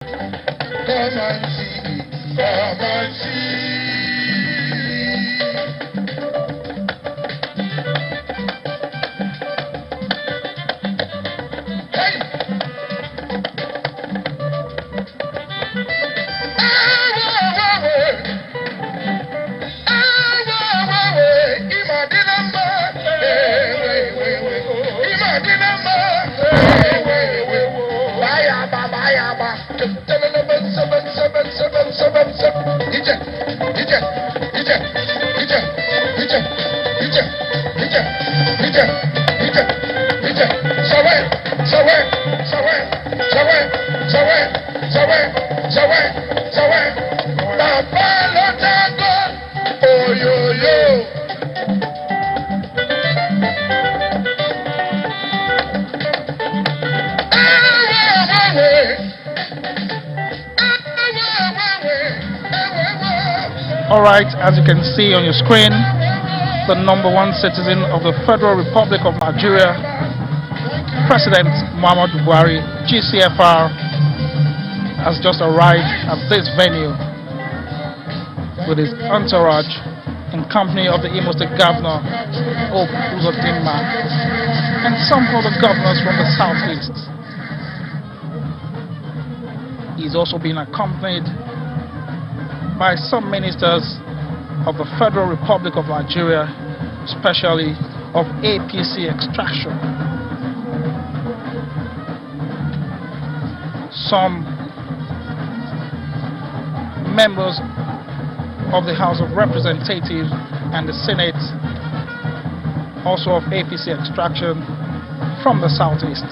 and see, come and see. All right, as you can see on your screen, the #1 citizen of the Federal Republic of Nigeria, President Muhammadu Buhari, GCFR, has just arrived at this venue with his entourage in company of the Imo State Governor, Hope Uzodinma, and some other governors from the southeast. He's also been accompanied by some ministers of the Federal Republic of Nigeria, especially of APC extraction. Some members of the House of Representatives and the Senate, also of APC extraction from the southeast.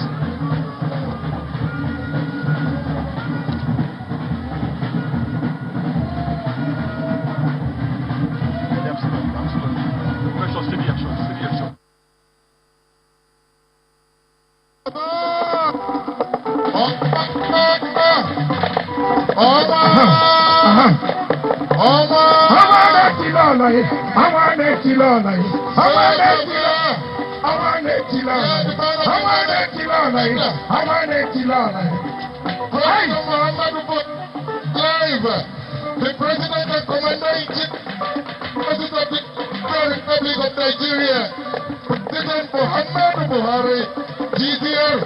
The President and Commander-in-Chief, President of the Republic of Nigeria, President Muhammadu Buhari, GCR,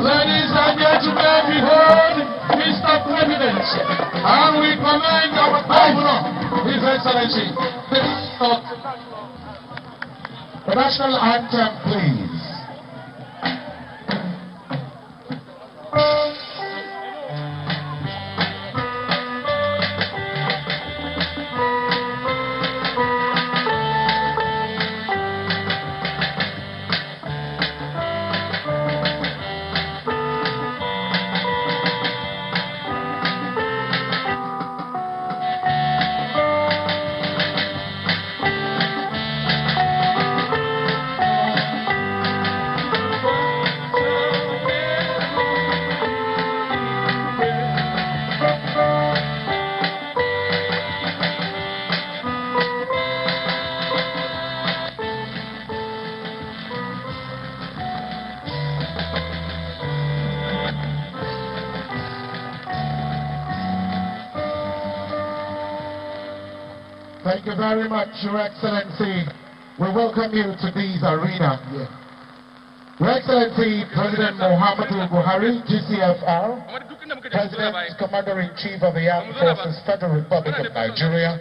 Ladies and gentlemen, behold Mr. President, and we commend our Governor, His Excellency. The national anthem, please. Thank you very much, Your Excellency. We welcome you to this arena. Your Excellency, President Muhammadu Buhari, GCFR, President, Commander-in-Chief of the Armed Forces, Federal Republic of Nigeria,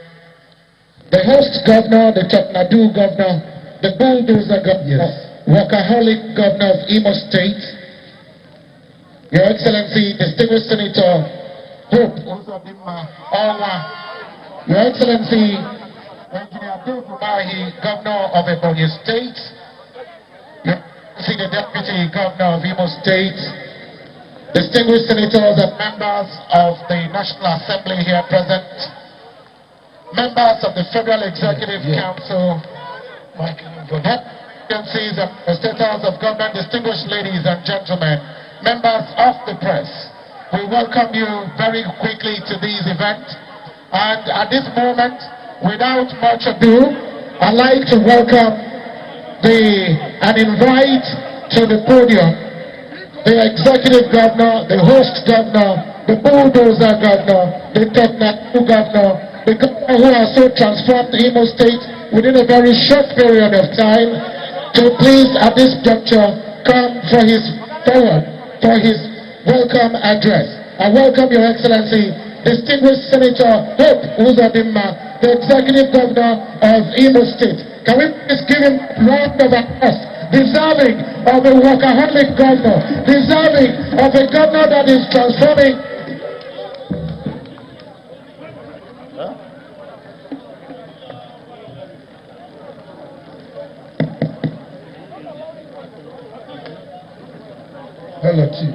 the host governor, the Chapnadu governor, the bulldozer governor, workaholic governor of Imo State, Your Excellency, distinguished Senator Hope Uzodinma Owa, Your Excellency, Engineer Buhari, Governor of Ebonyi State, Your Excellency, the Deputy Governor of Imo State, distinguished senators and members of the National Assembly here present, members of the Federal Executive Council, agencies and presenters of government, distinguished ladies and gentlemen, members of the press, we welcome you very quickly to this event. And at this moment, without much ado, I'd like to welcome and invite to the podium the executive governor, the host governor, the bulldozer governor, the technical governor, the governor who has so transformed Imo State within a very short period of time, to please at this juncture come for his welcome address. I welcome Your Excellency, distinguished Senator Hope Uzodimma, the executive governor of Imo State. Can we please give him a round of applause? Deserving of a workaholic governor, deserving of a governor that is transforming. Hello, Chief.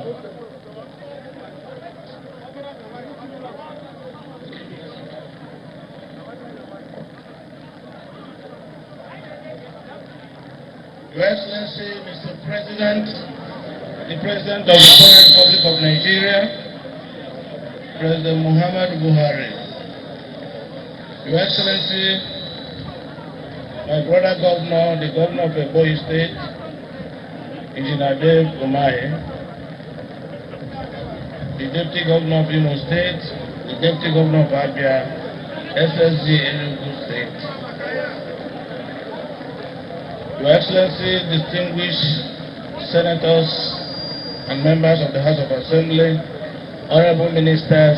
Your Excellency, Mr. President, the President of the Federal Republic of Nigeria, President Muhammadu Buhari. Your Excellency, my brother governor, the governor of Ebonyi State, Engineer Dave Umahi, the Deputy Governor of Imo State, the Deputy Governor of Abia, SSG Enugu State. Your Excellency, distinguished senators and members of the House of Assembly, honorable ministers,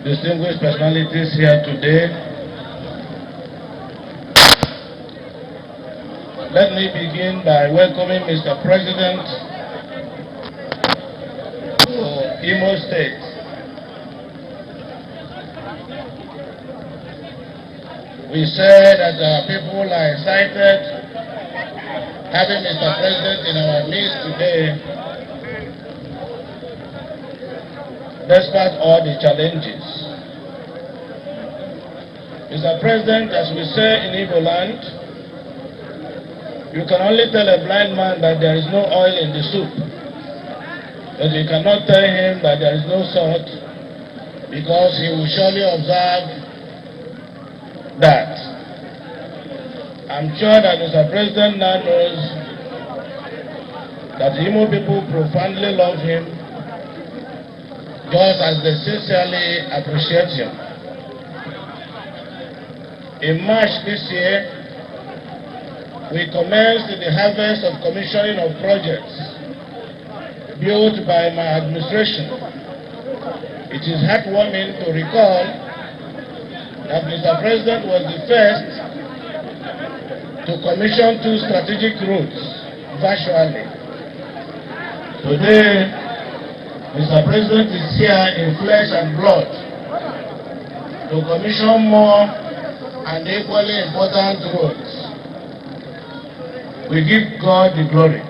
distinguished personalities here today, let me begin by welcoming Mr. President to Imo State. We say that our people are excited having Mr. President in our midst today, despite all the challenges. Mr. President, as we say in Igbo land, you can only tell a blind man that there is no oil in the soup, but you cannot tell him that there is no salt, because he will surely observe that. I'm sure that Mr. President now knows that the Imo people profoundly love him, just as they sincerely appreciate him. In March this year, we commenced the harvest of commissioning of projects built by my administration. It is heartwarming to recall that Mr. President was the first to commission 2 strategic routes virtually. Today, Mr. President is here in flesh and blood to commission more and equally important roads. We give God the glory.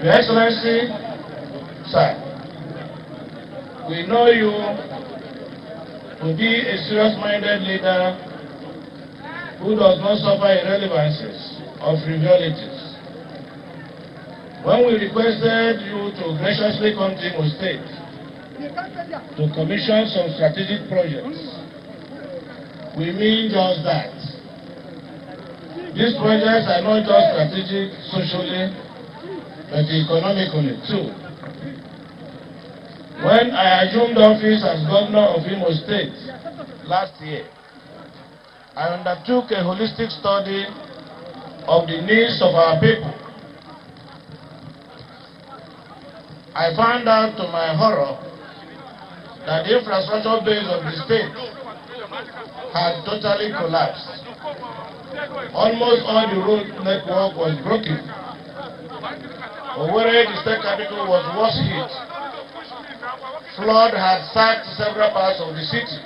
Your Excellency, sir, we know you to be a serious-minded leader who does not suffer irrelevancies or frivolities. When we requested you to graciously come to Imo State to commission some strategic projects, we mean just that. These projects are not just strategic socially, but economically too. When I assumed office as governor of Imo State last year, I undertook a holistic study of the needs of our people. I found out to my horror that the infrastructure base of the state had totally collapsed. Almost all the road network was broken. Owerri, the state capital, was worst hit. Flood had sacked several parts of the city,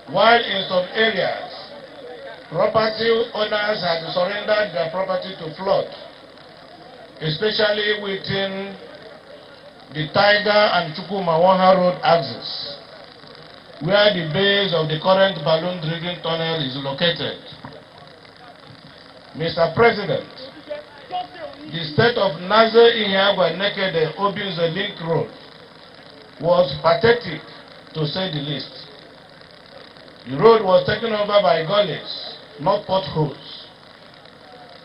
while in some areas, property owners had surrendered their property to flood, especially within the Tiger and Chukwumawaha road axis, where the base of the current balloon drilling tunnel is located. Mr. President, the state of Naze Ihiagwa Nekede Obinze Link Road was pathetic, to say the least. The road was taken over by gullies, not potholes.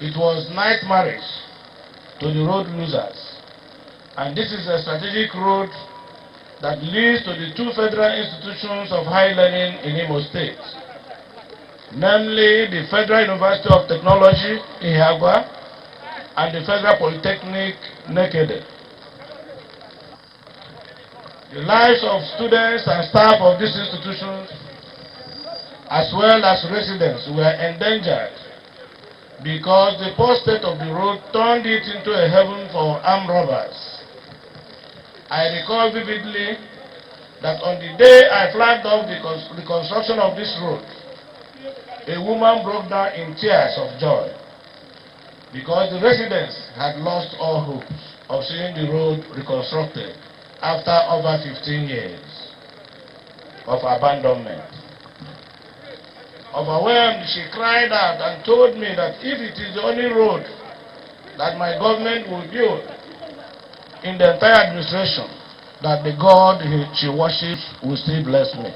It was nightmarish to the road users. And this is a strategic road that leads to the two federal institutions of higher learning in Imo State, namely the Federal University of Technology in Ihiagwa and the Federal Polytechnic Nekede. The lives of students and staff of these institutions, as well as residents, were endangered because the poor state of the road turned it into a heaven for armed robbers. I recall vividly that on the day I flagged off the construction of this road, a woman broke down in tears of joy because the residents had lost all hopes of seeing the road reconstructed after over 15 years of abandonment. Overwhelmed, she cried out and told me that if it is the only road that my government will build in the entire administration, that the God she worships will still bless me.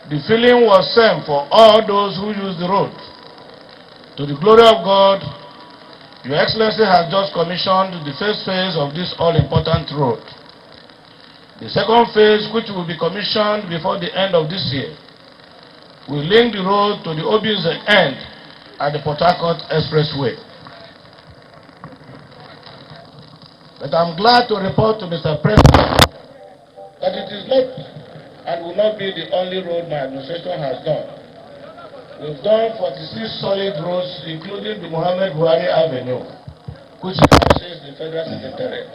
The feeling was same for all those who use the road. To the glory of God, Your Excellency has just commissioned the first phase of this all-important road. The second phase, which will be commissioned before the end of this year, will link the road to the Obinze end at the Port Harcourt Expressway. But I'm glad to report to Mr. President that it is not and will not be the only road my administration has done. We've done 46 solid roads, including the Muhammad Buhari Avenue, which houses the Federal Secretariat.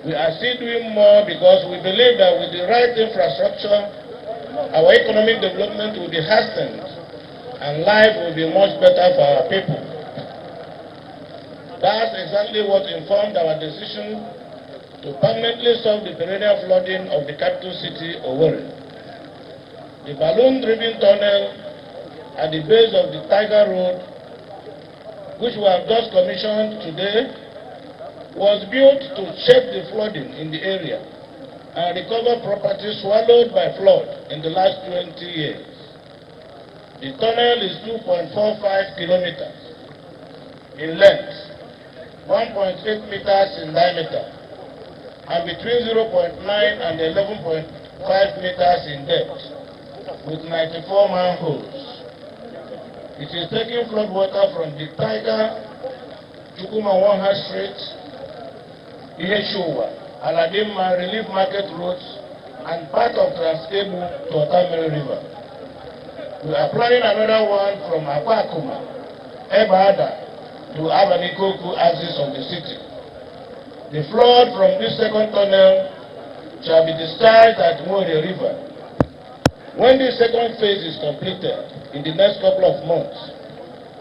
We are still doing more because we believe that with the right infrastructure, our economic development will be hastened and life will be much better for our people. That's exactly what informed our decision to permanently solve the perennial flooding of the capital city, Owerri. The balloon-driven tunnel at the base of the Tiger Road, which we have just commissioned today, was built to check the flooding in the area and recover property swallowed by flood in the last 20 years. The tunnel is 2.45 kilometers in length, 1.8 meters in diameter, and between 0.9 and 11.5 meters in depth, with 94 manholes. It is taking flood water from the Tiger, Chukwuma Street, Iheshuwa, Aladima Relief Market Roads, and part of Transkebu to Otamere River. We are planning another one from Akwakuma, Ebada, to Abanikoku axis of the city. The flood from this second tunnel shall be discharged at Mori River. When this second phase is completed in the next couple of months,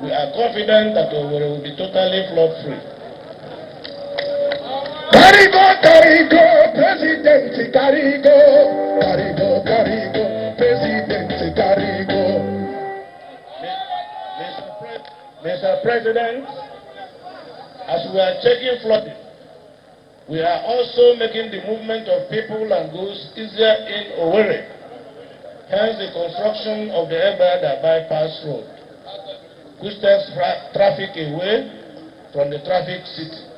we are confident that Owerri will be totally flood-free. Carigo, President, Carigo, President, Carigo. Mr. President, as we are checking flooding, we are also making the movement of people and goods easier in Owerri, hence the construction of the Ebada bypass road, which takes traffic away from the traffic city.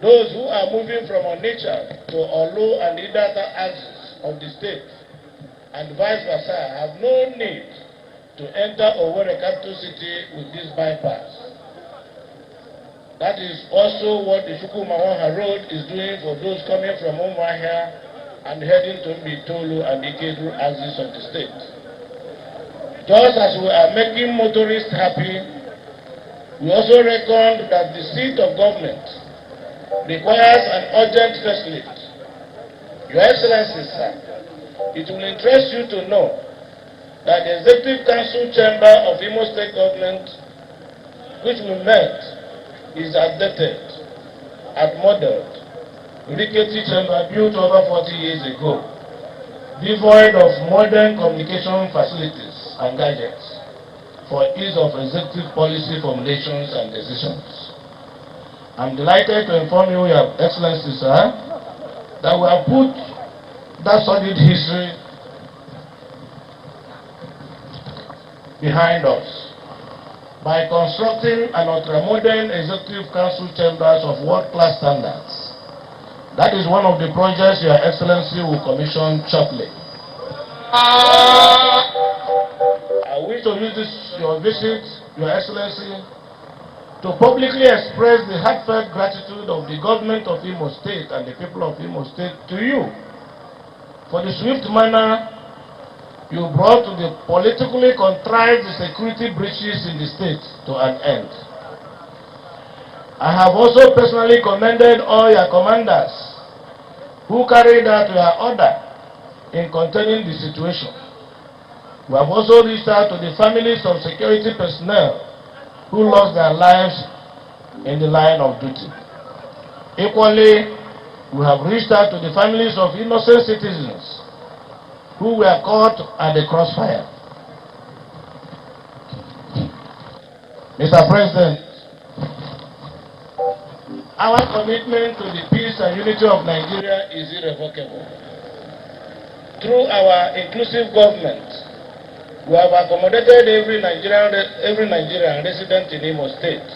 Those who are moving from Onitsha to Olu and the other axis of the state and vice versa have no need to enter Owerri capital city with this bypass. That is also what the Chukwuma Road is doing for those coming from Umuahia and heading to Mbitolu and Ikedu axis of the state. Just as we are making motorists happy, we also reckon that the seat of government requires an urgent facelift. Your Excellency, sir, it will interest you to know that the Executive Council Chamber of Imo State Government, which we met, is outdated, outmodeled, rickety chamber built over 40 years ago, devoid of modern communication facilities and gadgets for ease of executive policy formulations and decisions. I'm delighted to inform you, Your Excellency, sir, that we have put that solid history behind us by constructing an ultra-modern executive council chambers of world-class standards. That is one of the projects Your Excellency will commission shortly. I wish to use your visit, Your Excellency, to publicly express the heartfelt gratitude of the government of Imo State and the people of Imo State to you for the swift manner you brought to the politically contrived security breaches in the state to an end. I have also personally commended all your commanders who carried out your order in containing the situation. We have also reached out to the families of security personnel who lost their lives in the line of duty. Equally, we have reached out to the families of innocent citizens who were caught at the crossfire. Mr. President, our commitment to the peace and unity of Nigeria is irrevocable. Through our inclusive government, we have accommodated every Nigerian resident in Imo State.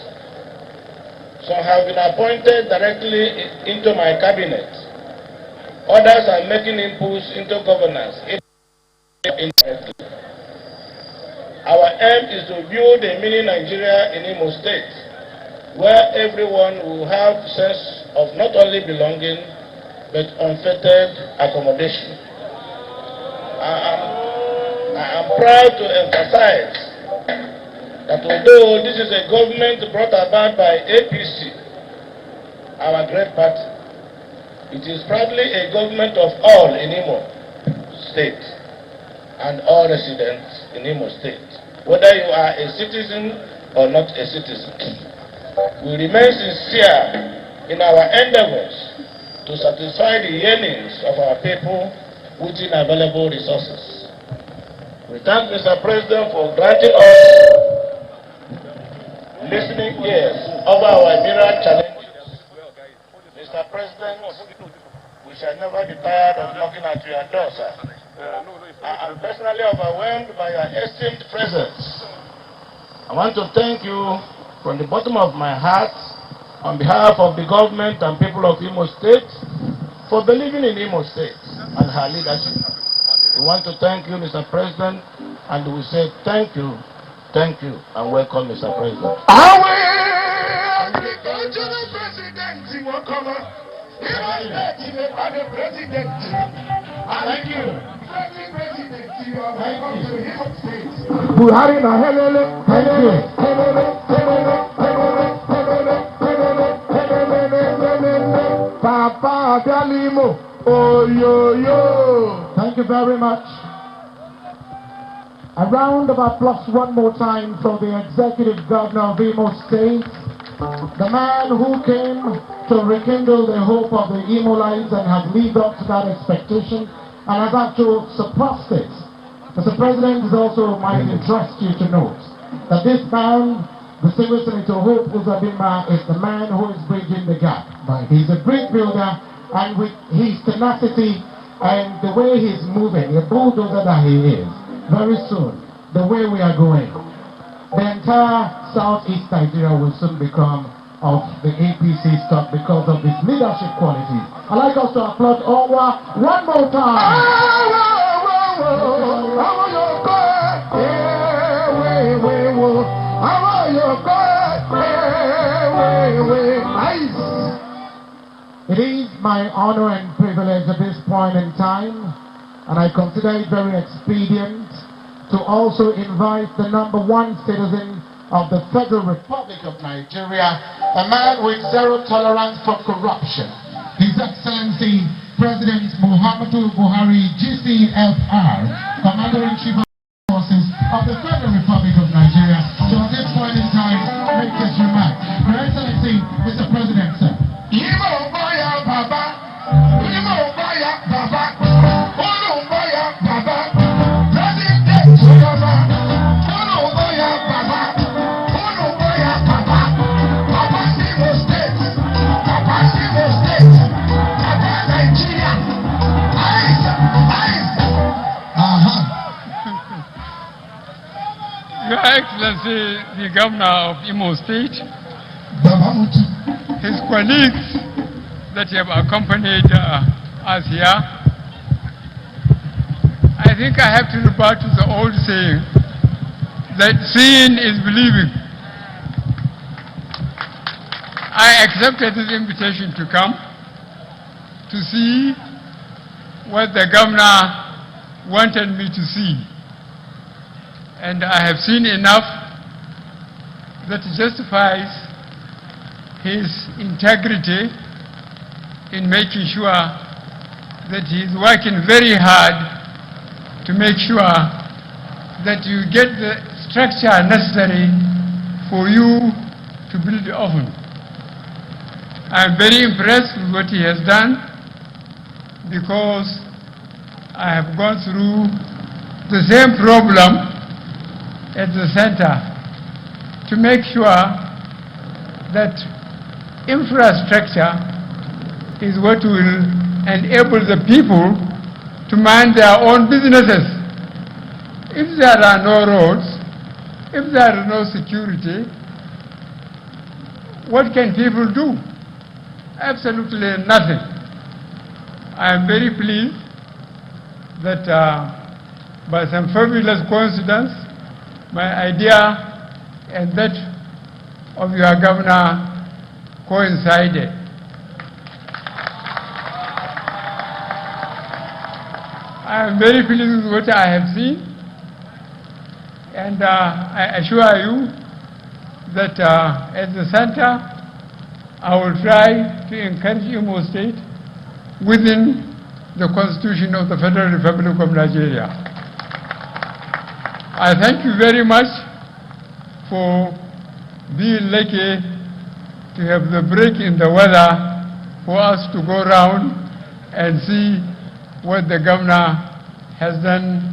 Some have been appointed directly into my cabinet. Others are making inputs into governance indirectly. Our aim is to build a mini Nigeria in Imo State, where everyone will have sense of not only belonging, but unfettered accommodation. I am proud to emphasize that although this is a government brought about by APC, our great party, it is proudly a government of all in Imo State and all residents in Imo State, whether you are a citizen or not a citizen. We remain sincere in our endeavors to satisfy the yearnings of our people within available resources. We thank Mr. President for granting us listening ears over our myriad challenges. Mr. President, we shall never be tired of knocking at your door, sir. I am personally overwhelmed by your esteemed presence. I want to thank you from the bottom of my heart on behalf of the government and people of Imo State for believing in Imo State and her leadership. We want to thank you, Mr. President, and we say thank you, and welcome, Mr. President. Buhari na helele, helele, Papa Dalimo, oh yo yo. Thank you very much. A round of applause one more time for the Executive Governor of Imo State, the man who came to rekindle the hope of the Imolites and has lived up to that expectation and has actually surpassed it. Mr. President, it also might interest you to note that this man, distinguished Senator Hope Uzabima, is the man who is bridging the gap. He's a bridge builder, and with his tenacity and the way he's moving, a bulldozer that he is, very soon, the way we are going, the entire Southeast Nigeria will soon become of the APC stock because of his leadership qualities. I'd like us to applaud Owa one more time. It is my honor and privilege at this point in time, and I consider it very expedient to also invite the #1 citizen of the Federal Republic of Nigeria, a man with zero tolerance for corruption, His Excellency President Muhammadu Buhari, GCFR, Commander-in-Chief of the Forces of the Federal Republic of Nigeria, to at this point in time make his remarks. Your Excellency, Mr. President, sir. Your Excellency, the Governor of Imo State, his colleagues that have accompanied us here, I think I have to revert to the old saying that seeing is believing. I accepted this invitation to come to see what the governor wanted me to see. And I have seen enough that justifies his integrity in making sure that he is working very hard to make sure that you get the structure necessary for you to build often. I am very impressed with what he has done because I have gone through the same problem at the center to make sure that infrastructure is what will enable the people to mind their own businesses. If there are no roads, if there is no security, what can people do? Absolutely nothing. I am very pleased that by some fabulous coincidence, my idea and that of your governor coincided. I am very pleased with what I have seen, and I assure you that at the center, I will try to encourage Imo State within the Constitution of the Federal Republic of Nigeria. I thank you very much for being lucky to have the break in the weather for us to go around and see what the governor has done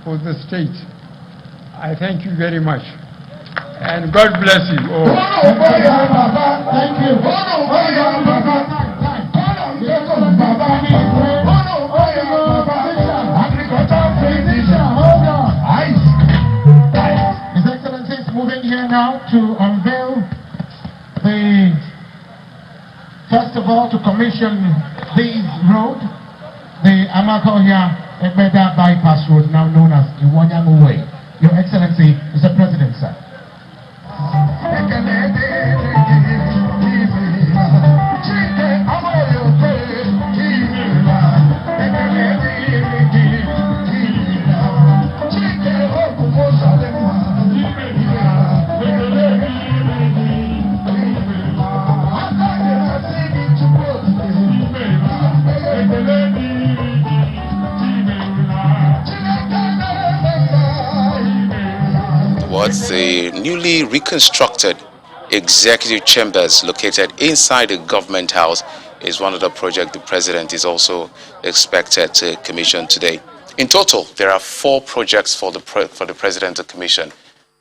for the state. I thank you very much. And God bless you all. Thank you. His Excellency is moving here now to unveil first of all, to commission this road, the Amakohia Ebeda bypass road, now known as Iwanyamu Way. Your Excellency, Mr. President, sir. The newly reconstructed executive chambers located inside the government house is one of the projects the president is also expected to commission today. In total, there are 4 projects for the president to commission,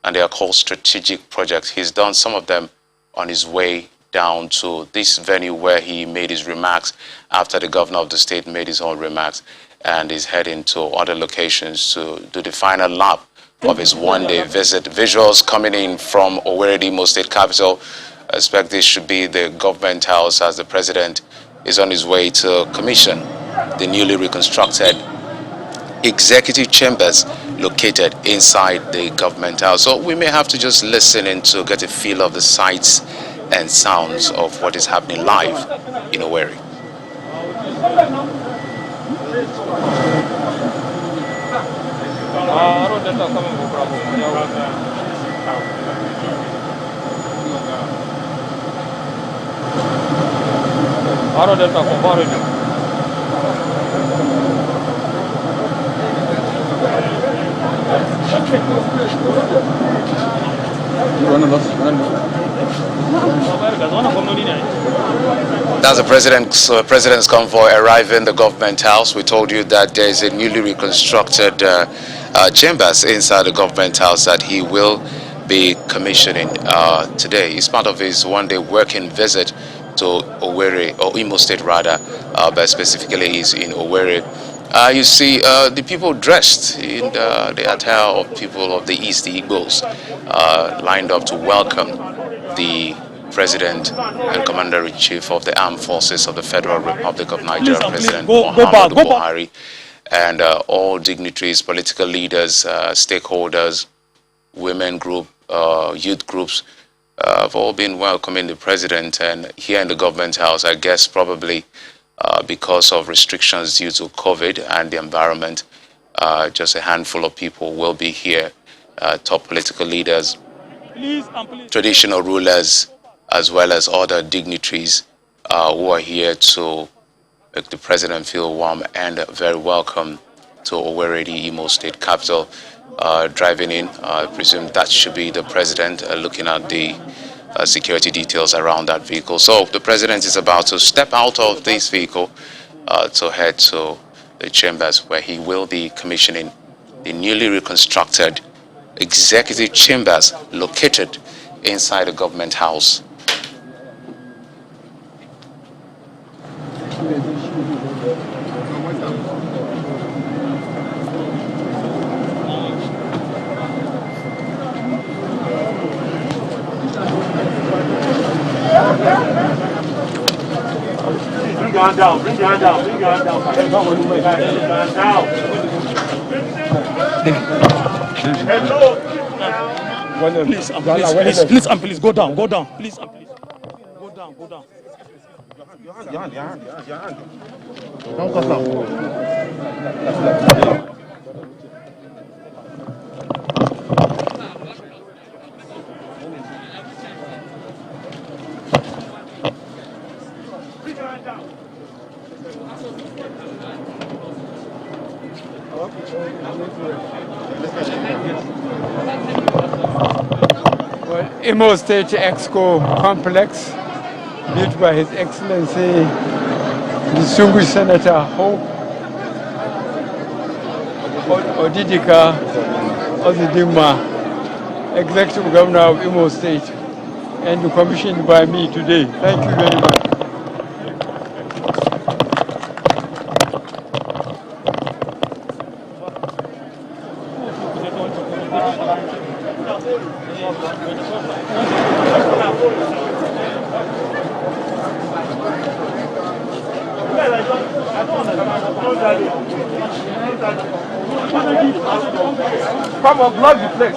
and they are called strategic projects. He's done some of them on his way down to this venue where he made his remarks after the governor of the state made his own remarks, and is heading to other locations to do the final lap of his one-day visit. Visuals coming in from Owerri, Imo State capital. I expect this should be the government house as the president is on his way to commission the newly reconstructed executive chambers located inside the government house. So we may have to just listen in to get a feel of the sights and sounds of what is happening live in Owerri. That's the president's convoy arriving in the government house. We told you that there is a newly reconstructed chambers inside the government house that he will be commissioning today. It's part of his one-day working visit to Owerri, or Imo State rather, but specifically he's in Owerri You see, the people dressed in the attire of people of the East, the Igbos, lined up to welcome the President and Commander-in-Chief of the Armed Forces of the Federal Republic of Nigeria, President Muhammadu Buhari, and all dignitaries, political leaders, stakeholders, women group, youth groups, have all been welcoming the President. And here in the government house, I guess probably because of restrictions due to COVID and the environment, just a handful of people will be here, top political leaders, traditional rulers, as well as other dignitaries who are here to make the President feel warm and very welcome to Owerri, the Imo State capital. Driving in, I presume that should be the President, looking at the security details around that vehicle. So the President is about to step out of this vehicle to head to the chambers where he will be commissioning the newly reconstructed executive chambers located inside the government house. Bring your hand down, bring your hand down, bring your hand down. Bring your hand down. Hello. Please, go down, go down. Please, go down, go down. Your hand. Don't cut off. Well, Imo State Exco Complex, built by His Excellency, distinguished Senator Hope Odidika Ozidima, Executive Governor of Imo State, and commissioned by me today. Thank you very much. Come on, block the place.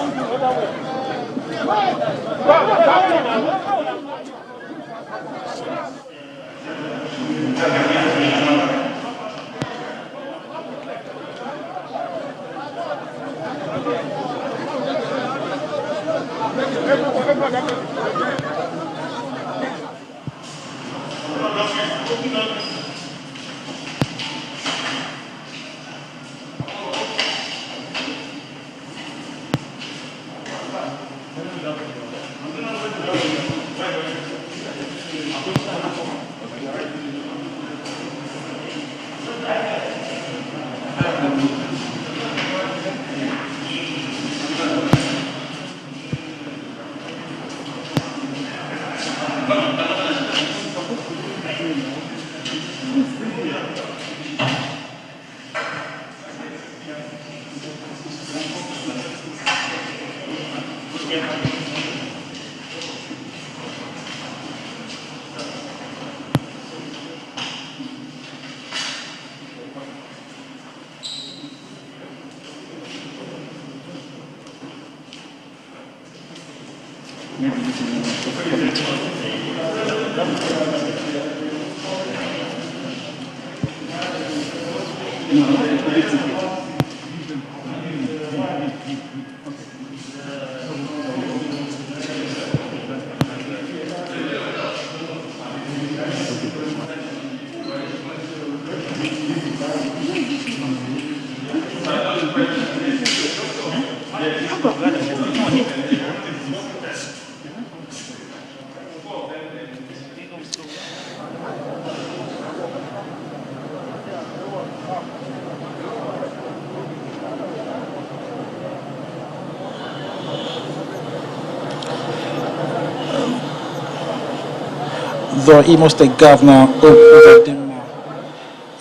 The Imo State Governor Uzodinma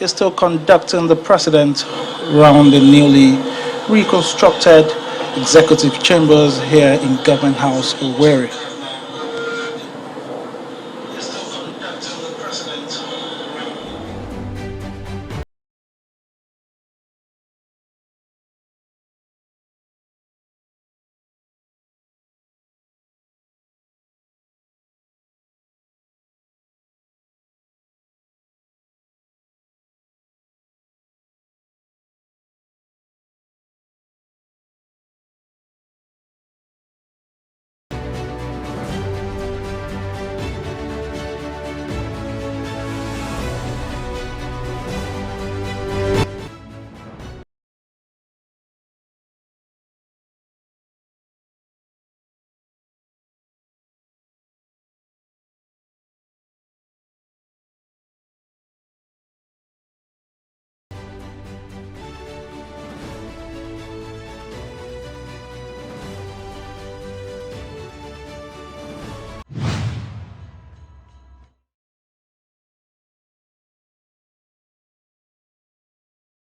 is still conducting the president around the newly reconstructed executive chambers here in Government House, Owerri.